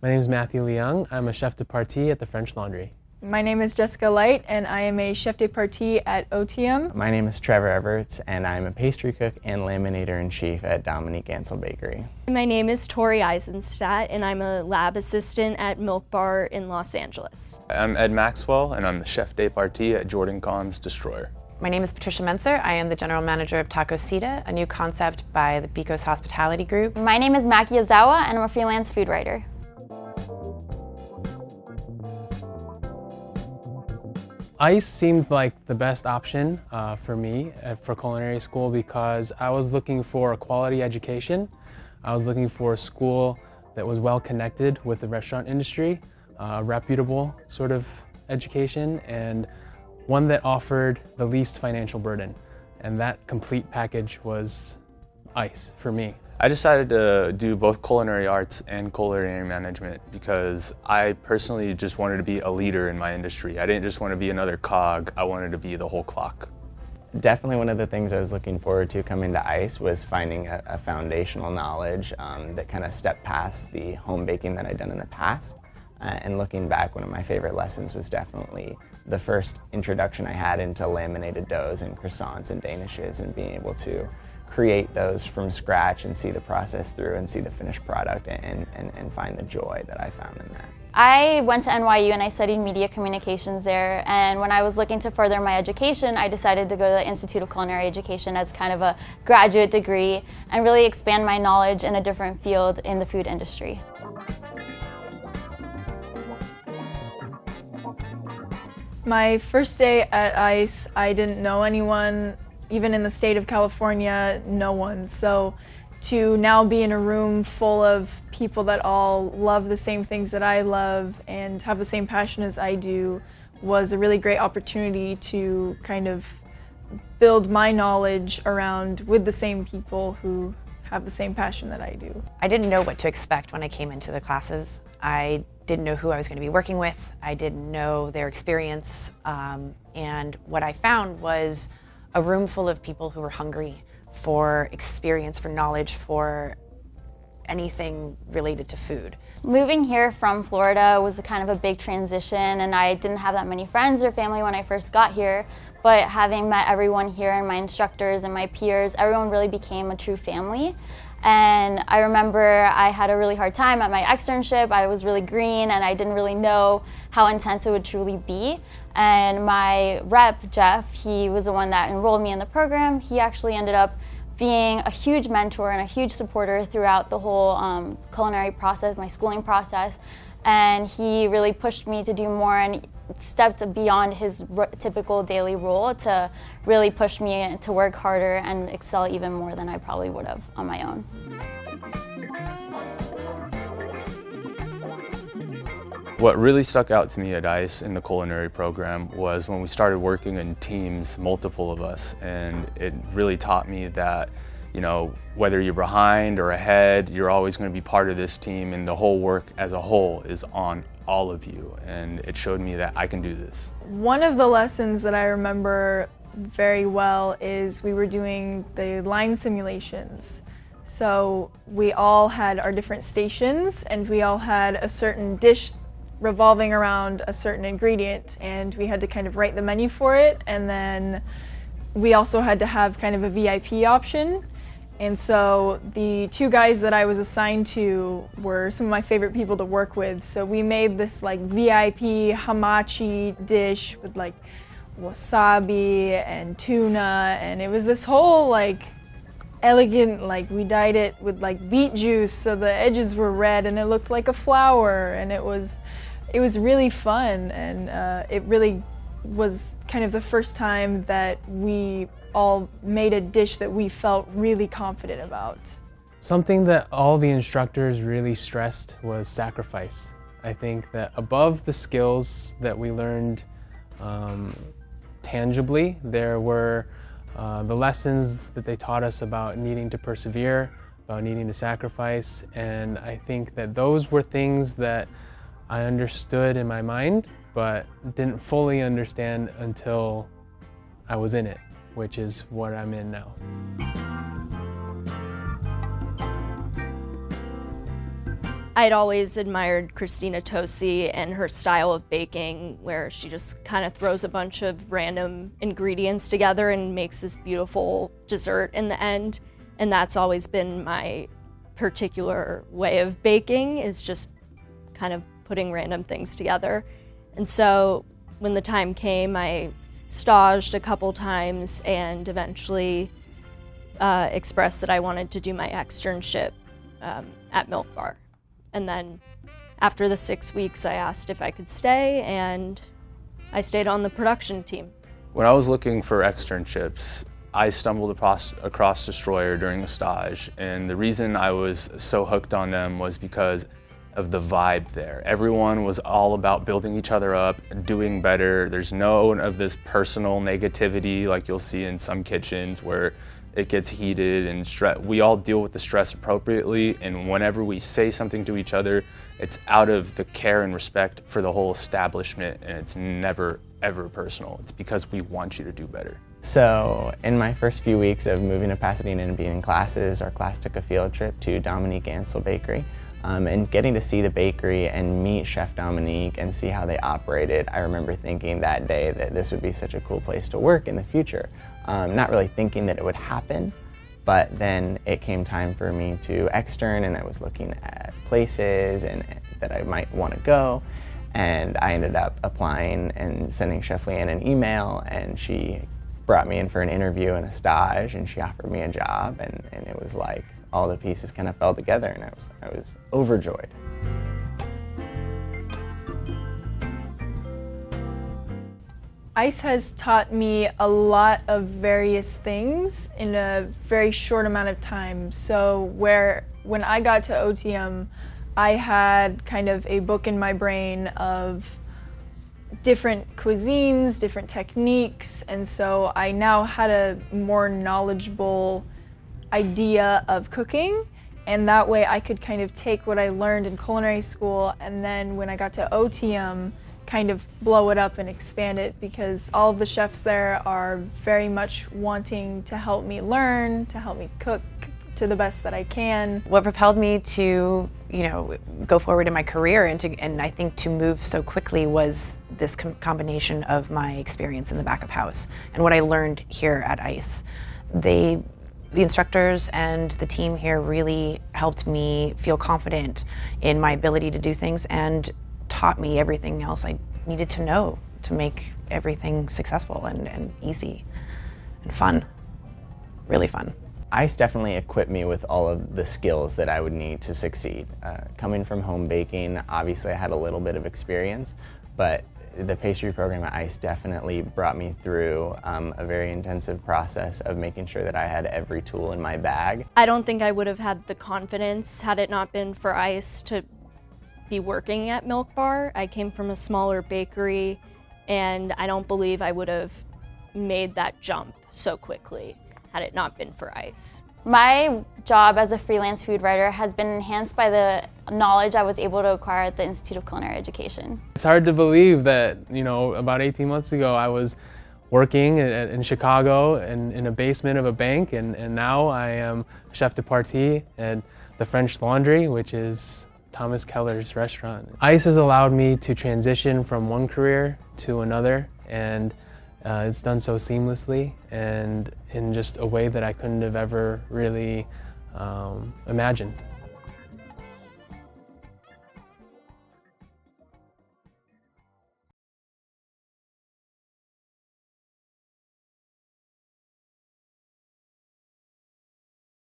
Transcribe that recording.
My name is Matthew Leung. I'm a chef de partie at the French Laundry. My name is Jessica Light, and I am a chef de partie at OTM. My name is Trevor Everts, and I'm a pastry cook and laminator-in-chief at Dominique Ansel Bakery. My name is Tori Eisenstadt, and I'm a lab assistant at Milk Bar in Los Angeles. I'm Ed Maxwell, and I'm the chef de partie at Jordan Kahn's Destroyer. My name is Patricia Menser. I am the general manager of Taco Cita, a new concept by the Bicos Hospitality Group. My name is Maki Ozawa, and I'm a freelance food writer. Ice seemed like the best option for me for culinary school because I was looking for a quality education. I was looking for a school that was well connected with the restaurant industry, a reputable sort of education, and one that offered the least financial burden. And that complete package was Ice for me. I decided to do both culinary arts and culinary management because I personally just wanted to be a leader in my industry. I didn't just want to be another cog, I wanted to be the whole clock. Definitely one of the things I was looking forward to coming to ICE was finding a foundational knowledge that kind of stepped past the home baking that I'd done in the past. And looking back, one of my favorite lessons was definitely the first introduction I had into laminated doughs and croissants and danishes, and being able to create those from scratch and see the process through and see the finished product and find the joy that I found in that. I went to NYU and I studied media communications there, and when I was looking to further my education, I decided to go to the Institute of Culinary Education as kind of a graduate degree and really expand my knowledge in a different field in the food industry. My first day at ICE, I didn't know anyone. Even in the state of California, no one. So to now be in a room full of people that all love the same things that I love and have the same passion as I do was a really great opportunity to kind of build my knowledge around with the same people who have the same passion that I do. I didn't know what to expect when I came into the classes. I didn't know who I was going to be working with. I didn't know their experience. And what I found was a room full of people who were hungry for experience, for knowledge, for anything related to food. Moving here from Florida was kind of a big transition, and I didn't have that many friends or family when I first got here, but having met everyone here and my instructors and my peers, everyone really became a true family. And I remember I had a really hard time at my externship. I was really green and I didn't really know how intense it would truly be. And my rep, Jeff, he was the one that enrolled me in the program. He actually ended up being a huge mentor and a huge supporter throughout the whole culinary process, my schooling process. And he really pushed me to do more and stepped beyond his typical daily role to really push me to work harder and excel even more than I probably would have on my own. What really stuck out to me at ICE in the culinary program was when we started working in teams, multiple of us, and it really taught me that, you know, whether you're behind or ahead, you're always going to be part of this team, and the whole work as a whole is on all of you, and it showed me that I can do this. One of the lessons that I remember very well is we were doing the line simulations. So we all had our different stations, and we all had a certain dish revolving around a certain ingredient, and we had to kind of write the menu for it, and then we also had to have kind of a VIP option. And so the two guys that I was assigned to were some of my favorite people to work with. So we made this like VIP hamachi dish with like wasabi and tuna, and it was this whole like elegant, like we dyed it with like beet juice so the edges were red and it looked like a flower, and it was really fun, and it really was kind of the first time that we all made a dish that we felt really confident about. Something that all the instructors really stressed was sacrifice. I think that above the skills that we learned tangibly, there were the lessons that they taught us about needing to persevere, about needing to sacrifice, and I think that those were things that I understood in my mind, but didn't fully understand until I was in it, which is what I'm in now. I'd always admired Christina Tosi and her style of baking, where she just kind of throws a bunch of random ingredients together and makes this beautiful dessert in the end. And that's always been my particular way of baking, is just kind of putting random things together. And so when the time came, I staged a couple times and eventually expressed that I wanted to do my externship at Milk Bar. And then after the 6 weeks, I asked if I could stay, and I stayed on the production team. When I was looking for externships, I stumbled across Destroyer during a stage, and the reason I was so hooked on them was because of the vibe there. Everyone was all about building each other up, doing better. There's none of this personal negativity like you'll see in some kitchens where it gets heated and stress. We all deal with the stress appropriately, and whenever we say something to each other, it's out of the care and respect for the whole establishment, and it's never, ever personal. It's because we want you to do better. So in my first few weeks of moving to Pasadena and being in classes, our class took a field trip to Dominique Ansel Bakery. And getting to see the bakery and meet Chef Dominique and see how they operated, I remember thinking that day that this would be such a cool place to work in the future. Not really thinking that it would happen, but then it came time for me to extern, and I was looking at places and that I might want to go, and I ended up applying and sending Chef Leanne an email, and she brought me in for an interview and a stage, and she offered me a job, and it was like all the pieces kind of fell together, and I was overjoyed. ICE has taught me a lot of various things in a very short amount of time. So when I got to OTM, I had kind of a book in my brain of different cuisines, different techniques, and so I now had a more knowledgeable idea of cooking, and that way I could kind of take what I learned in culinary school, and then when I got to OTM, kind of blow it up and expand it, because all of the chefs there are very much wanting to help me learn, to help me cook to the best that I can. What propelled me to, go forward in my career and I think to move so quickly was this combination of my experience in the back of house and what I learned here at ICE. The instructors and the team here really helped me feel confident in my ability to do things and taught me everything else I needed to know to make everything successful and easy and fun, really fun. ICE definitely equipped me with all of the skills that I would need to succeed. Coming from home baking, obviously I had a little bit of experience, but the pastry program at ICE definitely brought me through a very intensive process of making sure that I had every tool in my bag. I don't think I would have had the confidence had it not been for ICE to be working at Milk Bar. I came from a smaller bakery, and I don't believe I would have made that jump so quickly had it not been for ICE. My job as a freelance food writer has been enhanced by the knowledge I was able to acquire at the Institute of Culinary Education. It's hard to believe that, about 18 months ago I was working in Chicago in a basement of a bank, and now I am chef de partie at the French Laundry, which is Thomas Keller's restaurant. ICE has allowed me to transition from one career to another, and it's done so seamlessly and in just a way that I couldn't have ever really imagined.